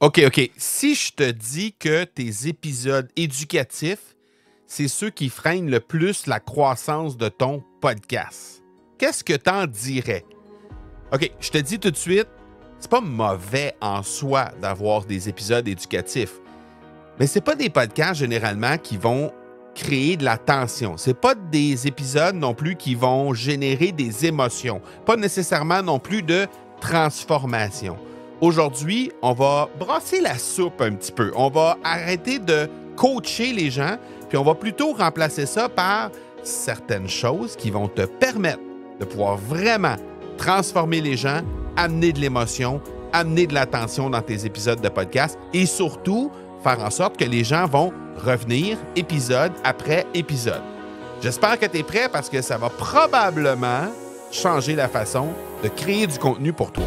OK. Si je te dis que tes épisodes éducatifs, c'est ceux qui freinent le plus la croissance de ton podcast, qu'est-ce que t'en dirais? OK, je te dis tout de suite, c'est pas mauvais en soi d'avoir des épisodes éducatifs, mais c'est pas des podcasts généralement qui vont créer de la tension. C'est pas des épisodes non plus qui vont générer des émotions, pas nécessairement non plus de transformation. Aujourd'hui, on va brasser la soupe un petit peu. On va arrêter de coacher les gens, puis on va plutôt remplacer ça par certaines choses qui vont te permettre de pouvoir vraiment transformer les gens, amener de l'émotion, amener de l'attention dans tes épisodes de podcast et surtout faire en sorte que les gens vont revenir épisode après épisode. J'espère que tu es prêt parce que ça va probablement changer la façon de créer du contenu pour toi.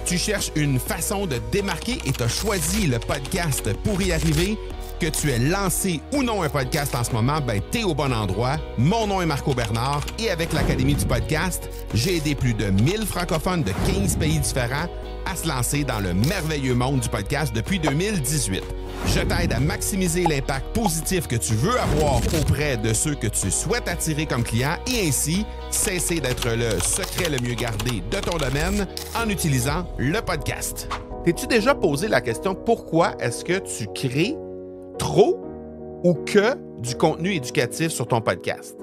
Tu cherches une façon de te démarquer et tu as choisi le podcast pour y arriver? Que tu aies lancé ou non un podcast en ce moment, tu es au bon endroit. Mon nom est Marco Bernard et avec l'Académie du podcast, j'ai aidé plus de 1000 francophones de 15 pays différents à se lancer dans le merveilleux monde du podcast depuis 2018. Je t'aide à maximiser l'impact positif que tu veux avoir auprès de ceux que tu souhaites attirer comme clients et ainsi cesser d'être le secret le mieux gardé de ton domaine en utilisant le podcast. T'es-tu déjà posé la question pourquoi est-ce que tu crées trop ou que du contenu éducatif sur ton podcast?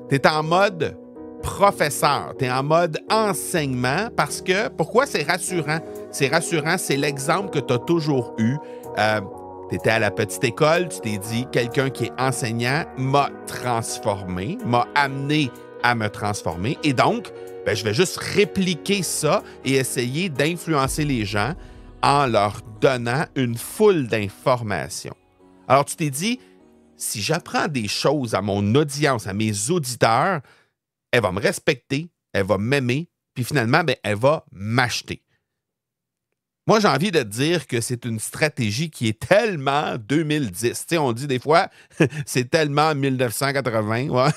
Tu es en mode professeur, tu es en mode enseignement parce que, pourquoi c'est rassurant? C'est rassurant, c'est l'exemple que tu as toujours eu. Tu étais à la petite école, tu t'es dit, quelqu'un qui est enseignant m'a transformé, m'a amené à me transformer et donc, je vais juste répliquer ça et essayer d'influencer les gens en leur donnant une foule d'informations. Alors, tu t'es dit, si j'apprends des choses à mon audience, à mes auditeurs, elle va me respecter, elle va m'aimer, puis finalement, elle va m'acheter. Moi, j'ai envie de te dire que c'est une stratégie qui est tellement 2010. Tu sais, on dit des fois, c'est tellement 1980. Ouais.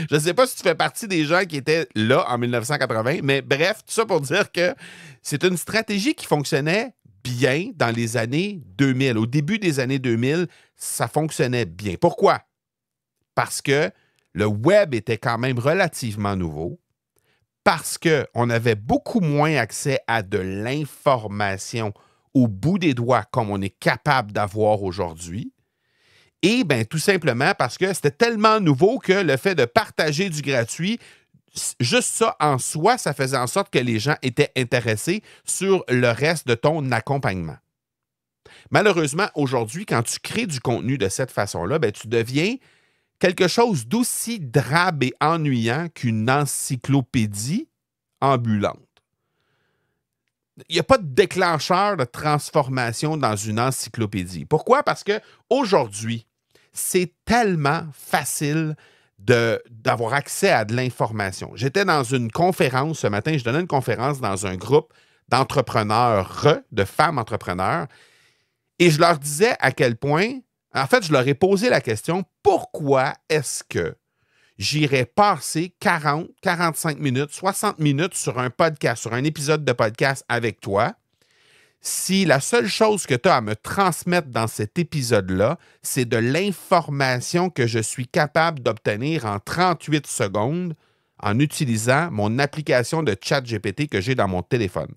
Je ne sais pas si tu fais partie des gens qui étaient là en 1980, mais bref, tout ça pour dire que c'est une stratégie qui fonctionnait bien dans les années 2000. Au début des années 2000, ça fonctionnait bien. Pourquoi? Parce que le web était quand même relativement nouveau, parce qu'on avait beaucoup moins accès à de l'information au bout des doigts comme on est capable d'avoir aujourd'hui, et tout simplement parce que c'était tellement nouveau que le fait de partager du gratuit, juste ça en soi, ça faisait en sorte que les gens étaient intéressés sur le reste de ton accompagnement. Malheureusement, aujourd'hui, quand tu crées du contenu de cette façon-là, tu deviens quelque chose d'aussi drabe et ennuyant qu'une encyclopédie ambulante. Il n'y a pas de déclencheur de transformation dans une encyclopédie. Pourquoi? Parce qu'aujourd'hui, c'est tellement facile d'avoir accès à de l'information. J'étais dans une conférence ce matin, je donnais une conférence dans un groupe d'entrepreneurs, de femmes entrepreneurs, et je leur disais à quel point, en fait, je leur ai posé la question, pourquoi est-ce que j'irais passer 40, 45 minutes, 60 minutes sur un podcast, sur un épisode de podcast avec toi, si la seule chose que tu as à me transmettre dans cet épisode-là, c'est de l'information que je suis capable d'obtenir en 38 secondes en utilisant mon application de ChatGPT que j'ai dans mon téléphone.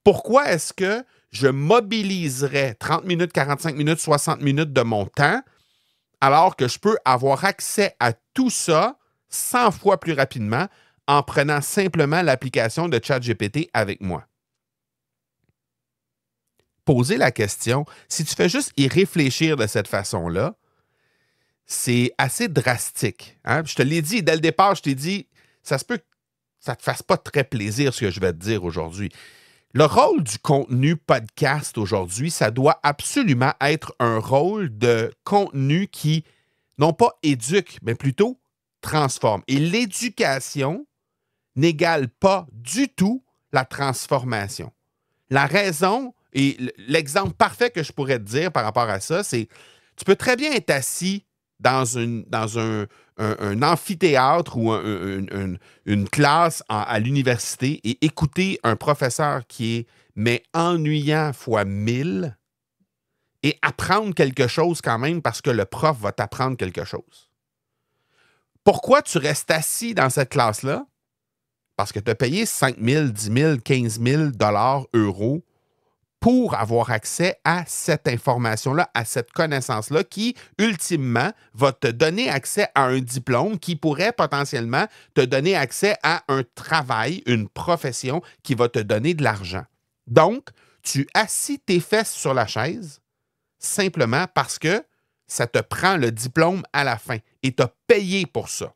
Pourquoi est-ce que je mobiliserais 30 minutes, 45 minutes, 60 minutes de mon temps alors que je peux avoir accès à tout ça 100 fois plus rapidement en prenant simplement l'application de ChatGPT avec moi? Poser la question, si tu fais juste y réfléchir de cette façon-là, c'est assez drastique. Hein? Je te l'ai dit dès le départ, je t'ai dit, ça se peut que ça ne te fasse pas très plaisir ce que je vais te dire aujourd'hui. Le rôle du contenu podcast aujourd'hui, ça doit absolument être un rôle de contenu qui, non pas éduque, mais plutôt transforme. Et l'éducation n'égale pas du tout la transformation. La raison et l'exemple parfait que je pourrais te dire par rapport à ça, c'est tu peux très bien être assis dans un amphithéâtre ou une classe à l'université et écouter un professeur qui est mais ennuyant fois 1000 et apprendre quelque chose quand même parce que le prof va t'apprendre quelque chose. Pourquoi tu restes assis dans cette classe-là? Parce que tu as payé 5 000, 10 000, 15 000 euros pour avoir accès à cette information-là, à cette connaissance-là qui, ultimement, va te donner accès à un diplôme qui pourrait potentiellement te donner accès à un travail, une profession qui va te donner de l'argent. Donc, tu assis tes fesses sur la chaise simplement parce que ça te prend le diplôme à la fin et tu as payé pour ça.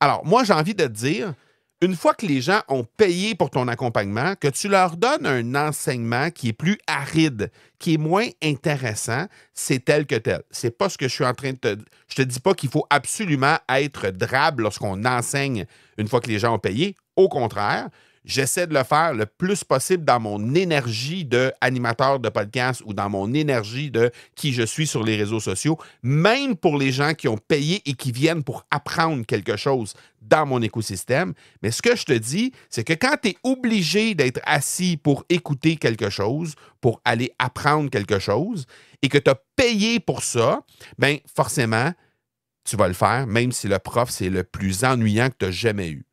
Alors, moi, j'ai envie de te dire, une fois que les gens ont payé pour ton accompagnement, que tu leur donnes un enseignement qui est plus aride, qui est moins intéressant, c'est tel que tel. C'est pas ce que je suis en train de te... Je te dis pas qu'il faut absolument être drabe lorsqu'on enseigne une fois que les gens ont payé. Au contraire, j'essaie de le faire le plus possible dans mon énergie d'animateur de podcast ou dans mon énergie de qui je suis sur les réseaux sociaux, même pour les gens qui ont payé et qui viennent pour apprendre quelque chose dans mon écosystème. Mais ce que je te dis, c'est que quand tu es obligé d'être assis pour écouter quelque chose, pour aller apprendre quelque chose, et que tu as payé pour ça, bien forcément, tu vas le faire, même si le prof, c'est le plus ennuyant que tu as jamais eu.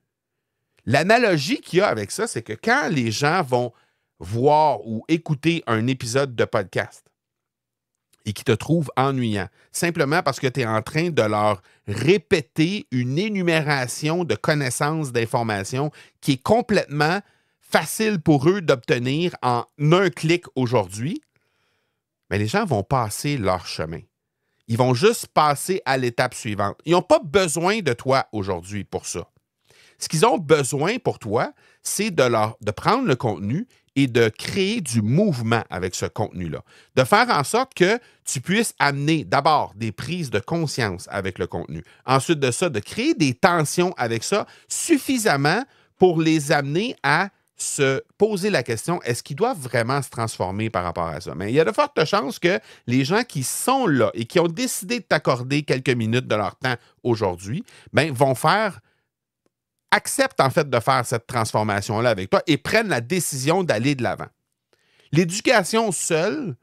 L'analogie qu'il y a avec ça, c'est que quand les gens vont voir ou écouter un épisode de podcast et qui te trouvent ennuyant, simplement parce que tu es en train de leur répéter une énumération de connaissances, d'informations qui est complètement facile pour eux d'obtenir en un clic aujourd'hui, mais les gens vont passer leur chemin. Ils vont juste passer à l'étape suivante. Ils n'ont pas besoin de toi aujourd'hui pour ça. Ce qu'ils ont besoin pour toi, c'est de prendre le contenu et de créer du mouvement avec ce contenu-là. De faire en sorte que tu puisses amener d'abord des prises de conscience avec le contenu. Ensuite de ça, de créer des tensions avec ça suffisamment pour les amener à se poser la question, est-ce qu'ils doivent vraiment se transformer par rapport à ça? Mais il y a de fortes chances que les gens qui sont là et qui ont décidé de t'accorder quelques minutes de leur temps aujourd'hui, bien, acceptent en fait de faire cette transformation-là avec toi et prennent la décision d'aller de l'avant. L'éducation seule,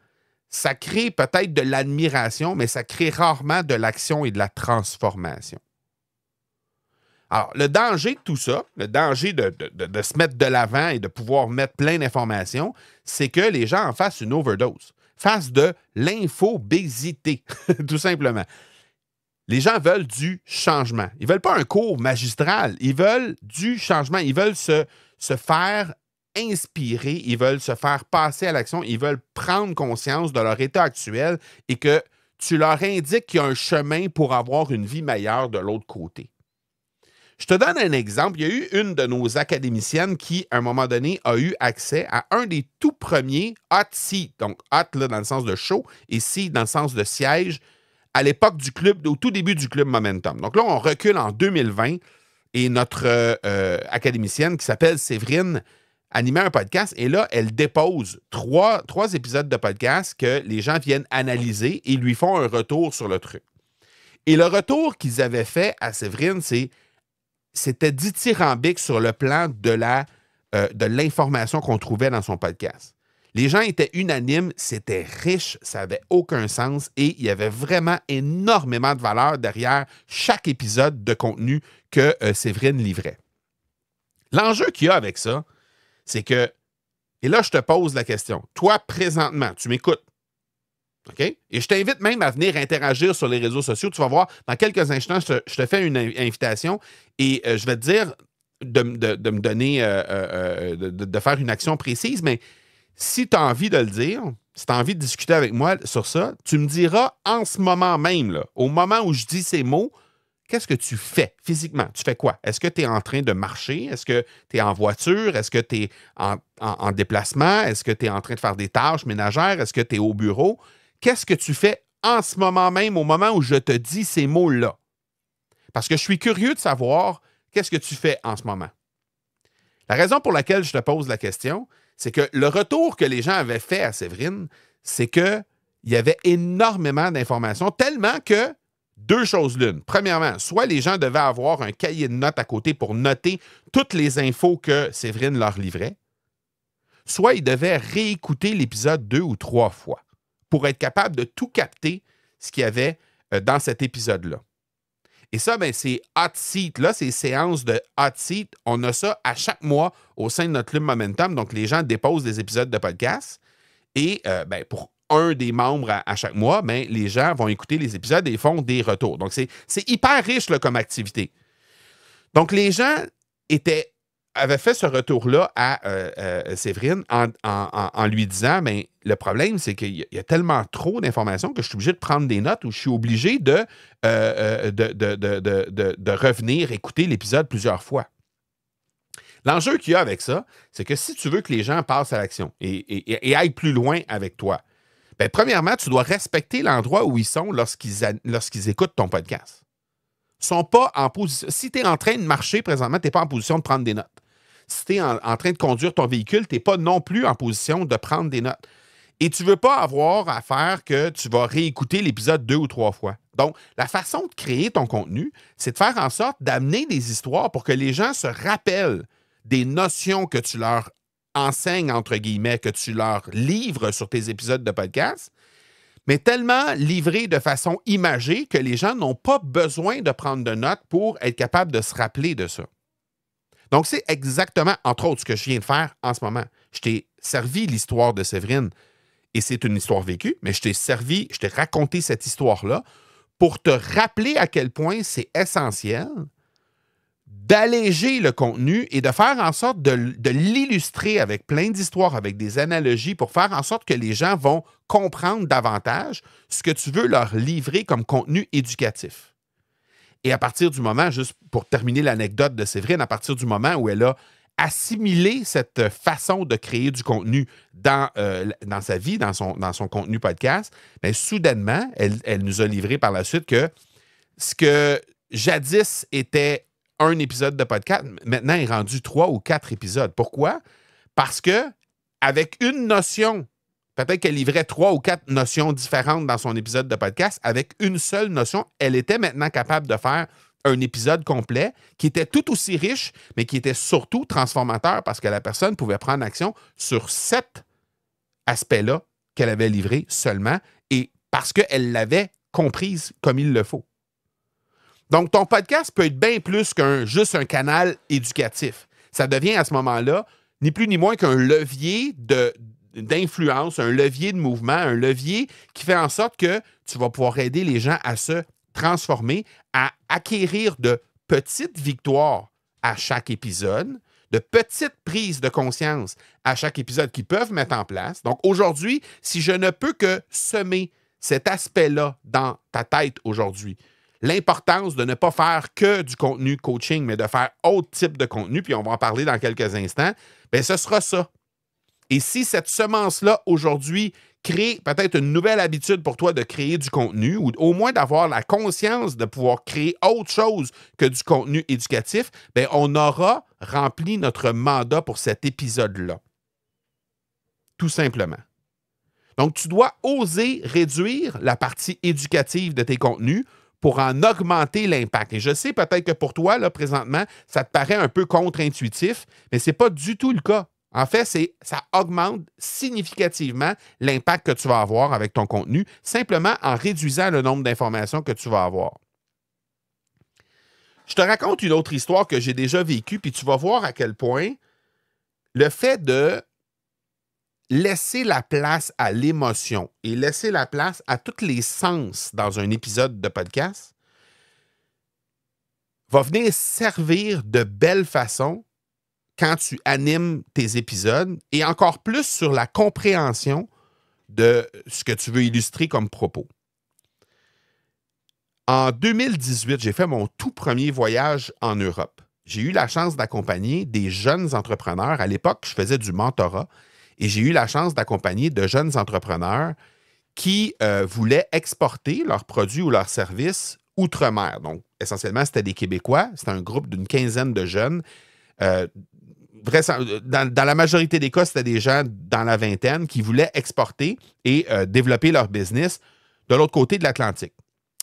ça crée peut-être de l'admiration, mais ça crée rarement de l'action et de la transformation. Alors, le danger de tout ça, le danger de se mettre de l'avant et de pouvoir mettre plein d'informations, c'est que les gens en fassent une overdose, fassent de l'infobésité, tout simplement. Les gens veulent du changement. Ils ne veulent pas un cours magistral. Ils veulent du changement. Ils veulent se faire inspirer. Ils veulent se faire passer à l'action. Ils veulent prendre conscience de leur état actuel et que tu leur indiques qu'il y a un chemin pour avoir une vie meilleure de l'autre côté. Je te donne un exemple. Il y a eu une de nos académiciennes qui, à un moment donné, a eu accès à un des tout premiers hot seats. Donc, hot là, dans le sens de chaud et seat dans le sens de siège, à l'époque du club, au tout début du club Momentum. Donc là, on recule en 2020 et notre académicienne qui s'appelle Séverine animait un podcast et là, elle dépose trois épisodes de podcast que les gens viennent analyser et lui font un retour sur le truc. Et le retour qu'ils avaient fait à Séverine, c'était dithyrambique sur le plan de l'information qu'on trouvait dans son podcast. Les gens étaient unanimes, c'était riche, ça n'avait aucun sens et il y avait vraiment énormément de valeur derrière chaque épisode de contenu que Séverine livrait. L'enjeu qu'il y a avec ça, c'est que, et là je te pose la question, toi présentement, tu m'écoutes, OK? Et je t'invite même à venir interagir sur les réseaux sociaux, tu vas voir, dans quelques instants, je te fais une invitation et je vais te dire de me donner, de faire une action précise, mais si tu as envie de le dire, si tu as envie de discuter avec moi sur ça, tu me diras en ce moment même, là, au moment où je dis ces mots, qu'est-ce que tu fais physiquement? Tu fais quoi? Est-ce que tu es en train de marcher? Est-ce que tu es en voiture? Est-ce que tu es en déplacement? Est-ce que tu es en train de faire des tâches ménagères? Est-ce que tu es au bureau? Qu'est-ce que tu fais en ce moment même, au moment où je te dis ces mots-là? Parce que je suis curieux de savoir qu'est-ce que tu fais en ce moment. La raison pour laquelle je te pose la question, c'est que le retour que les gens avaient fait à Séverine, c'est qu'il y avait énormément d'informations, tellement que Deux choses l'une. Premièrement, soit les gens devaient avoir un cahier de notes à côté pour noter toutes les infos que Séverine leur livrait, soit ils devaient réécouter l'épisode 2 ou 3 fois pour être capable de tout capter ce qu'il y avait dans cet épisode-là. Et ça, ben, c'est Hot Seat. Là, ces séances de Hot Seat, on a ça à chaque mois au sein de notre club Momentum. Donc, les gens déposent des épisodes de podcast. Et ben, pour un des membres à chaque mois, ben, les gens vont écouter les épisodes et font des retours. Donc, c'est hyper riche là, comme activité. Donc, les gens avaient fait ce retour-là à Séverine en lui disant, ben, le problème, c'est qu'il y a tellement trop d'informations que je suis obligé de prendre des notes ou je suis obligé de revenir écouter l'épisode plusieurs fois. L'enjeu qu'il y a avec ça, c'est que si tu veux que les gens passent à l'action et aillent plus loin avec toi, ben, premièrement, tu dois respecter l'endroit où ils sont lorsqu'ils écoutent ton podcast. Ils sont pas en position. Si tu es en train de marcher présentement, tu n'es pas en position de prendre des notes. Si tu es en train de conduire ton véhicule, tu n'es pas non plus en position de prendre des notes. Et tu ne veux pas avoir à faire que tu vas réécouter l'épisode 2 ou 3 fois. Donc, la façon de créer ton contenu, c'est de faire en sorte d'amener des histoires pour que les gens se rappellent des notions que tu leur enseignes, entre guillemets, que tu leur livres sur tes épisodes de podcast, mais tellement livré de façon imagée que les gens n'ont pas besoin de prendre de notes pour être capables de se rappeler de ça. Donc, c'est exactement, entre autres, ce que je viens de faire en ce moment. Je t'ai servi l'histoire de Séverine et c'est une histoire vécue, mais je t'ai raconté cette histoire-là pour te rappeler à quel point c'est essentiel d'alléger le contenu et de faire en sorte de l'illustrer avec plein d'histoires, avec des analogies pour faire en sorte que les gens vont comprendre davantage ce que tu veux leur livrer comme contenu éducatif. Et à partir du moment, juste pour terminer l'anecdote de Séverine, à partir du moment où elle a assimilé cette façon de créer du contenu dans sa vie, dans son contenu podcast, bien, soudainement, elle nous a livré par la suite que ce que jadis était un épisode de podcast, maintenant est rendu 3 ou 4 épisodes. Pourquoi? Parce que avec une notion, peut-être qu'elle livrait 3 ou 4 notions différentes dans son épisode de podcast, avec une seule notion, elle était maintenant capable de faire un épisode complet qui était tout aussi riche, mais qui était surtout transformateur parce que la personne pouvait prendre action sur cet aspect-là qu'elle avait livré seulement et parce qu'elle l'avait comprise comme il le faut. Donc, ton podcast peut être bien plus juste un canal éducatif. Ça devient à ce moment-là ni plus ni moins qu'un levier d'influence, un levier de mouvement, un levier qui fait en sorte que tu vas pouvoir aider les gens à se transformer, à acquérir de petites victoires à chaque épisode, de petites prises de conscience à chaque épisode qu'ils peuvent mettre en place. Donc, aujourd'hui, si je ne peux que semer cet aspect-là dans ta tête aujourd'hui, l'importance de ne pas faire que du contenu coaching, mais de faire autre type de contenu, puis on va en parler dans quelques instants, bien, ce sera ça. Et si cette semence-là, aujourd'hui, crée peut-être une nouvelle habitude pour toi de créer du contenu, ou au moins d'avoir la conscience de pouvoir créer autre chose que du contenu éducatif, bien, on aura rempli notre mandat pour cet épisode-là. Tout simplement. Donc, tu dois oser réduire la partie éducative de tes contenus pour en augmenter l'impact. Et je sais peut-être que pour toi, là, présentement, ça te paraît un peu contre-intuitif, mais ce n'est pas du tout le cas. En fait, ça augmente significativement l'impact que tu vas avoir avec ton contenu, simplement en réduisant le nombre d'informations que tu vas avoir. Je te raconte une autre histoire que j'ai déjà vécue, puis tu vas voir à quel point le fait de laisser la place à l'émotion et laisser la place à tous les sens dans un épisode de podcast va venir servir de belle façon quand tu animes tes épisodes et encore plus sur la compréhension de ce que tu veux illustrer comme propos. En 2018, j'ai fait mon tout premier voyage en Europe. J'ai eu la chance d'accompagner des jeunes entrepreneurs. À l'époque, je faisais du mentorat. Et j'ai eu la chance d'accompagner de jeunes entrepreneurs qui voulaient exporter leurs produits ou leurs services outre-mer. Donc, essentiellement, c'était des Québécois. C'était un groupe d'une quinzaine de jeunes. Dans la majorité des cas, c'était des gens dans la vingtaine qui voulaient exporter et développer leur business de l'autre côté de l'Atlantique.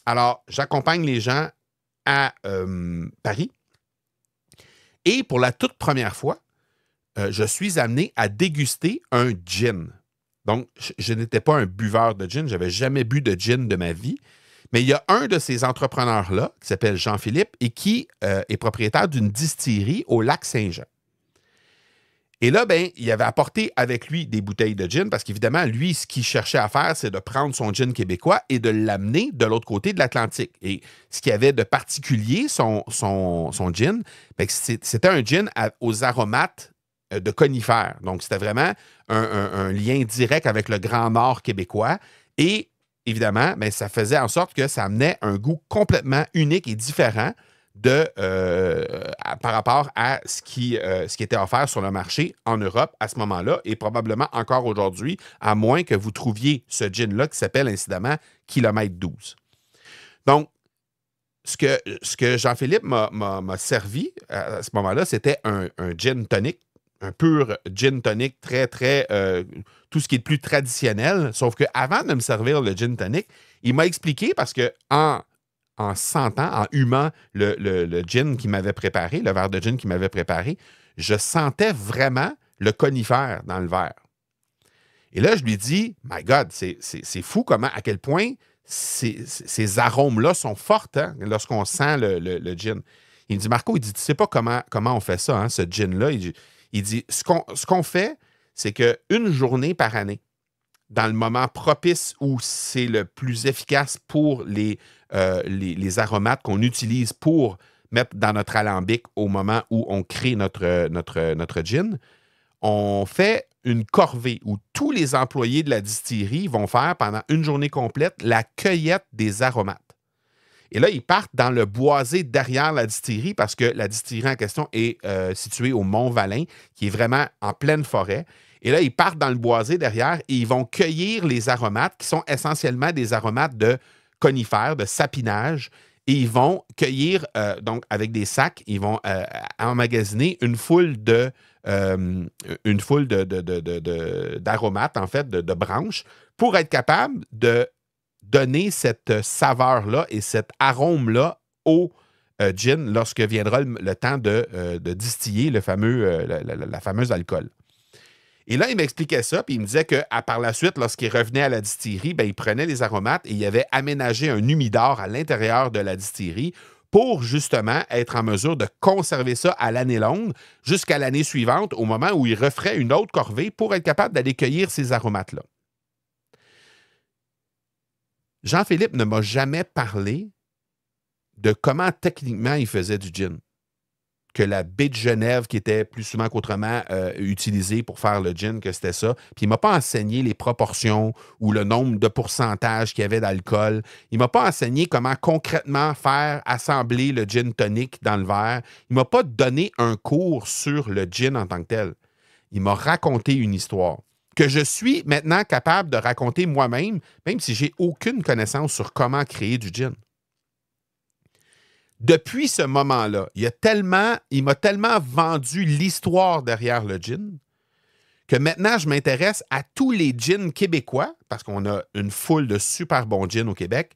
Alors, j'accompagne les gens à Paris. Et pour la toute première fois, je suis amené à déguster un gin. Donc, je n'étais pas un buveur de gin. Je n'avais jamais bu de gin de ma vie. Mais il y a un de ces entrepreneurs-là, qui s'appelle Jean-Philippe, et qui est propriétaire d'une distillerie au lac Saint-Jean. Et là, ben, il avait apporté avec lui des bouteilles de gin parce qu'évidemment, lui, ce qu'il cherchait à faire, c'est de prendre son gin québécois et de l'amener de l'autre côté de l'Atlantique. Et ce qu'il y avait de particulier, son gin, ben, c'était un gin aux aromates de conifères. Donc, c'était vraiment un lien direct avec le Grand Nord québécois. Et évidemment, ben, ça faisait en sorte que ça amenait un goût complètement unique et différent par rapport à ce qui était offert sur le marché en Europe à ce moment-là et probablement encore aujourd'hui, à moins que vous trouviez ce gin-là qui s'appelle incidemment Kilomètre 12. Donc, ce que Jean-Philippe m'a servi à ce moment-là, c'était un gin tonic, un pur gin tonic très, très... tout ce qui est de plus traditionnel, sauf qu'avant de me servir le gin tonic, il m'a expliqué parce que en sentant, en humant le gin qu'il m'avait préparé, le verre de gin qu'il m'avait préparé, je sentais vraiment le conifère dans le verre. Et là, je lui dis, My God, c'est fou à quel point ces arômes-là sont fortes hein, lorsqu'on sent le gin. Il me dit, Marco, tu sais pas comment on fait ça, hein, ce gin-là. Il dit, ce qu'on fait, c'est qu'une journée par année, dans le moment propice où c'est le plus efficace pour les aromates qu'on utilise pour mettre dans notre alambic au moment où on crée notre gin, on fait une corvée où tous les employés de la distillerie vont faire pendant une journée complète la cueillette des aromates. Et là, ils partent dans le boisé derrière la distillerie parce que la distillerie en question est située au Mont-Valin, qui est vraiment en pleine forêt. Et là, ils partent dans le boisé derrière et ils vont cueillir les aromates qui sont essentiellement des aromates de conifères, de sapinage. Et ils vont cueillir, donc avec des sacs, ils vont emmagasiner une foule d'aromates, en fait, de branches, pour être capable de donner cette saveur-là et cet arôme-là au gin lorsque viendra le temps de distiller la fameuse alcool. Et là, il m'expliquait ça, puis il me disait que par la suite, lorsqu'il revenait à la distillerie, ben, il prenait les aromates et il avait aménagé un humidor à l'intérieur de la distillerie pour justement être en mesure de conserver ça à l'année longue jusqu'à l'année suivante, au moment où il referait une autre corvée pour être capable d'aller cueillir ces aromates-là. Jean-Philippe ne m'a jamais parlé de comment techniquement il faisait du gin. Que la baie de Genève, qui était plus souvent qu'autrement utilisée pour faire le gin, que c'était ça. Puis il ne m'a pas enseigné les proportions ou le nombre de pourcentage qu'il y avait d'alcool. Il ne m'a pas enseigné comment concrètement faire assembler le gin tonic dans le verre. Il ne m'a pas donné un cours sur le gin en tant que tel. Il m'a raconté une histoire que je suis maintenant capable de raconter moi-même, même si je n'ai aucune connaissance sur comment créer du gin. Depuis ce moment-là, il m'a tellement vendu l'histoire derrière le gin que maintenant, je m'intéresse à tous les gins québécois, parce qu'on a une foule de super bons gins au Québec,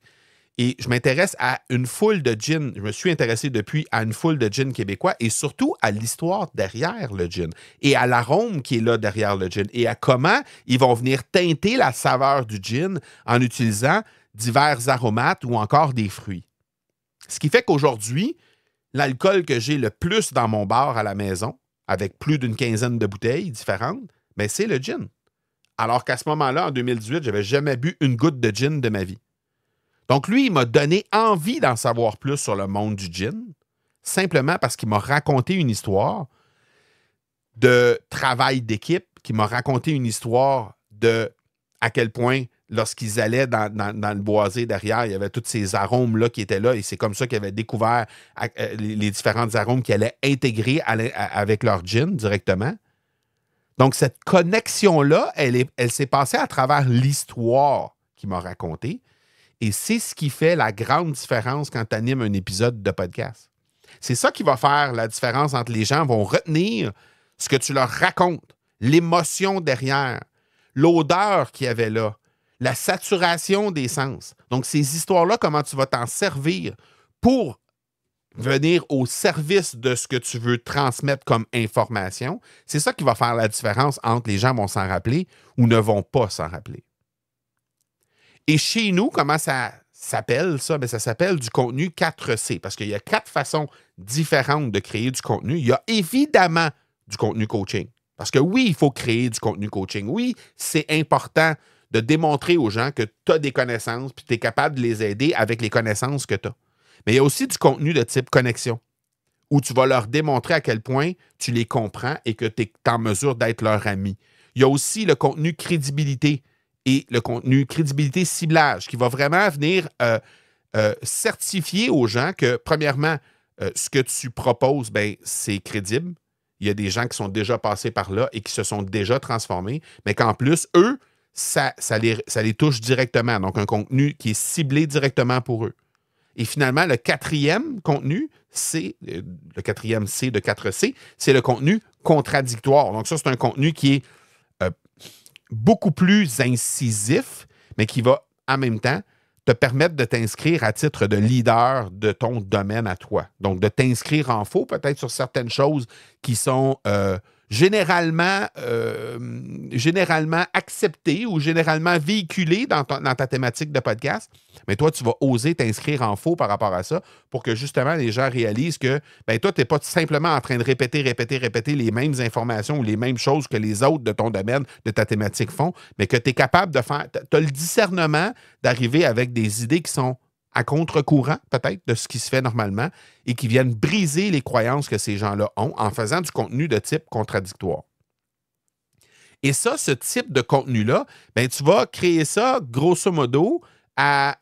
et je m'intéresse à une foule de gins. Je me suis intéressé depuis à une foule de gins québécois et surtout à l'histoire derrière le gin et à l'arôme qui est là derrière le gin et à comment ils vont venir teinter la saveur du gin en utilisant divers aromates ou encore des fruits. Ce qui fait qu'aujourd'hui, l'alcool que j'ai le plus dans mon bar à la maison, avec plus d'une quinzaine de bouteilles différentes, ben c'est le gin. Alors qu'à ce moment-là, en 2018, je n'avais jamais bu une goutte de gin de ma vie. Donc lui, il m'a donné envie d'en savoir plus sur le monde du gin, simplement parce qu'il m'a raconté une histoire de travail d'équipe, qui m'a raconté une histoire de à quel point lorsqu'ils allaient dans le boisé derrière, il y avait tous ces arômes-là qui étaient là et c'est comme ça qu'ils avaient découvert les différents arômes qu'ils allaient intégrer avec leur gin directement. Donc, cette connexion-là, elle s'est passée à travers l'histoire qu'il m'a racontée et c'est ce qui fait la grande différence quand tu animes un épisode de podcast. C'est ça qui va faire la différence entre les gens vont retenir ce que tu leur racontes, l'émotion derrière, l'odeur qu'il y avait là, la saturation des sens. Donc, ces histoires-là, comment tu vas t'en servir pour venir au service de ce que tu veux transmettre comme information, c'est ça qui va faire la différence entre les gens vont s'en rappeler ou ne vont pas s'en rappeler. Et chez nous, comment ça s'appelle ça? Bien, ça s'appelle du contenu 4C, parce qu'il y a 4 façons différentes de créer du contenu. Il y a évidemment du contenu coaching. Parce que oui, il faut créer du contenu coaching. Oui, c'est important de démontrer aux gens que tu as des connaissances puis tu es capable de les aider avec les connaissances que tu as. Mais il y a aussi du contenu de type connexion, où tu vas leur démontrer à quel point tu les comprends et que tu es en mesure d'être leur ami. Il y a aussi le contenu crédibilité et le contenu crédibilité ciblage qui va vraiment venir certifier aux gens que, premièrement, ce que tu proposes, ben, c'est crédible. Il y a des gens qui sont déjà passés par là et qui se sont déjà transformés, mais qu'en plus, eux, ça les touche directement. Donc, un contenu qui est ciblé directement pour eux. Et finalement, le 4e contenu, c'est le 4e C de 4C, c'est le contenu contradictoire. Donc, ça, c'est un contenu qui est beaucoup plus incisif, mais qui va en même temps te permettre de t'inscrire à titre de leader de ton domaine à toi. Donc, de t'inscrire en faux, peut-être sur certaines choses qui sont généralement acceptées ou généralement véhiculées dans ta thématique de podcast. Mais toi, tu vas oser t'inscrire en faux par rapport à ça pour que justement les gens réalisent que ben, toi, tu n'es pas simplement en train de répéter les mêmes informations ou les mêmes choses que les autres de ton domaine, de ta thématique font, mais que tu es capable de faire, tu as le discernement d'arriver avec des idées qui sont à contre-courant, peut-être, de ce qui se fait normalement et qui viennent briser les croyances que ces gens-là ont en faisant du contenu de type contradictoire. Et ça, ce type de contenu-là, ben, tu vas créer ça, grosso modo, à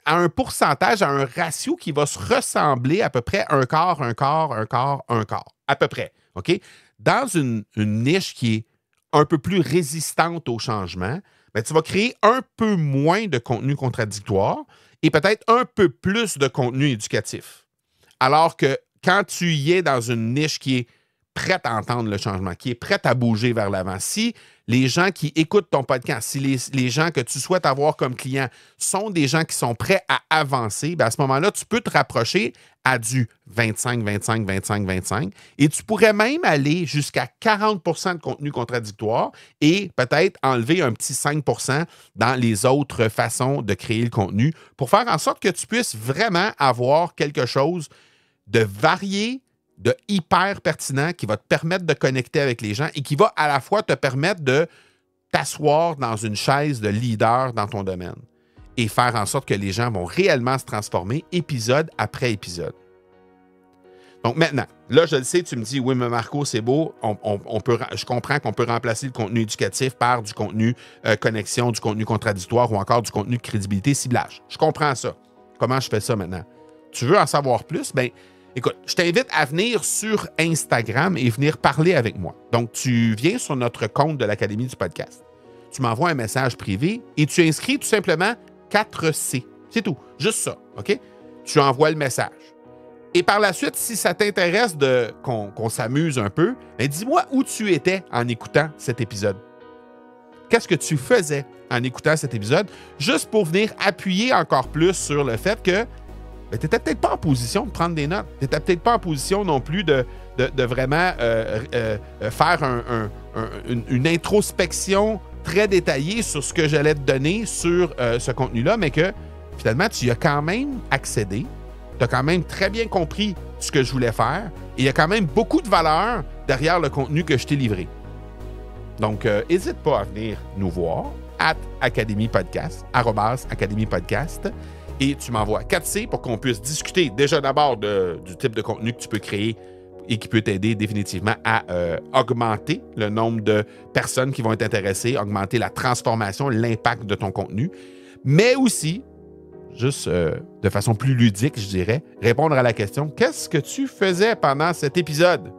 un pourcentage, à un ratio qui va se ressembler à peu près un quart, à peu près, OK? Dans une niche qui est un peu plus résistante au changement, ben, tu vas créer un peu moins de contenu contradictoire et peut-être un peu plus de contenu éducatif. Alors que quand tu y es dans une niche qui est prête à entendre le changement, qui est prête à bouger vers l'avant, si les gens qui écoutent ton podcast, si les gens que tu souhaites avoir comme clients sont des gens qui sont prêts à avancer, bien à ce moment-là, tu peux te rapprocher à du 25, 25, 25, 25 et tu pourrais même aller jusqu'à 40 de contenu contradictoire et peut-être enlever un petit 5 dans les autres façons de créer le contenu pour faire en sorte que tu puisses vraiment avoir quelque chose de varié, de hyper pertinent qui va te permettre de connecter avec les gens et qui va à la fois te permettre de t'asseoir dans une chaise de leader dans ton domaine et faire en sorte que les gens vont réellement se transformer épisode après épisode. Donc maintenant, là, je le sais, tu me dis, oui, mais Marco, c'est beau, je comprends qu'on peut remplacer le contenu éducatif par du contenu connexion, du contenu contradictoire ou encore du contenu crédibilité ciblage. Je comprends ça. Comment je fais ça maintenant? Tu veux en savoir plus? Bien, écoute, je t'invite à venir sur Instagram et venir parler avec moi. Donc, tu viens sur notre compte de l'Académie du podcast. Tu m'envoies un message privé et tu inscris tout simplement 4C. C'est tout. Juste ça, OK? Tu envoies le message. Et par la suite, si ça t'intéresse qu'on s'amuse un peu, ben dis-moi où tu étais en écoutant cet épisode. Qu'est-ce que tu faisais en écoutant cet épisode? Juste pour venir appuyer encore plus sur le fait que tu n'étais peut-être pas en position de prendre des notes. Tu n'étais peut-être pas en position non plus de vraiment faire une introspection très détaillée sur ce que j'allais te donner sur ce contenu-là, mais que finalement, tu y as quand même accédé. Tu as quand même très bien compris ce que je voulais faire et il y a quand même beaucoup de valeur derrière le contenu que je t'ai livré. Donc, n'hésite pas à venir nous voir @academypodcast, @academypodcast. Et tu m'envoies 4C pour qu'on puisse discuter déjà d'abord du type de contenu que tu peux créer et qui peut t'aider définitivement à augmenter le nombre de personnes qui vont être intéressées, augmenter la transformation, l'impact de ton contenu, mais aussi, juste de façon plus ludique, je dirais, répondre à la question « Qu'est-ce que tu faisais pendant cet épisode? »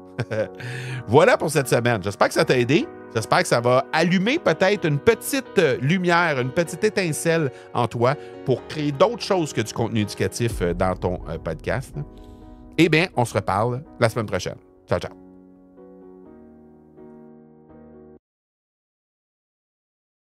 Voilà pour cette semaine. J'espère que ça t'a aidé. J'espère que ça va allumer peut-être une petite lumière, une petite étincelle en toi pour créer d'autres choses que du contenu éducatif dans ton podcast. Eh bien, on se reparle la semaine prochaine. Ciao, ciao.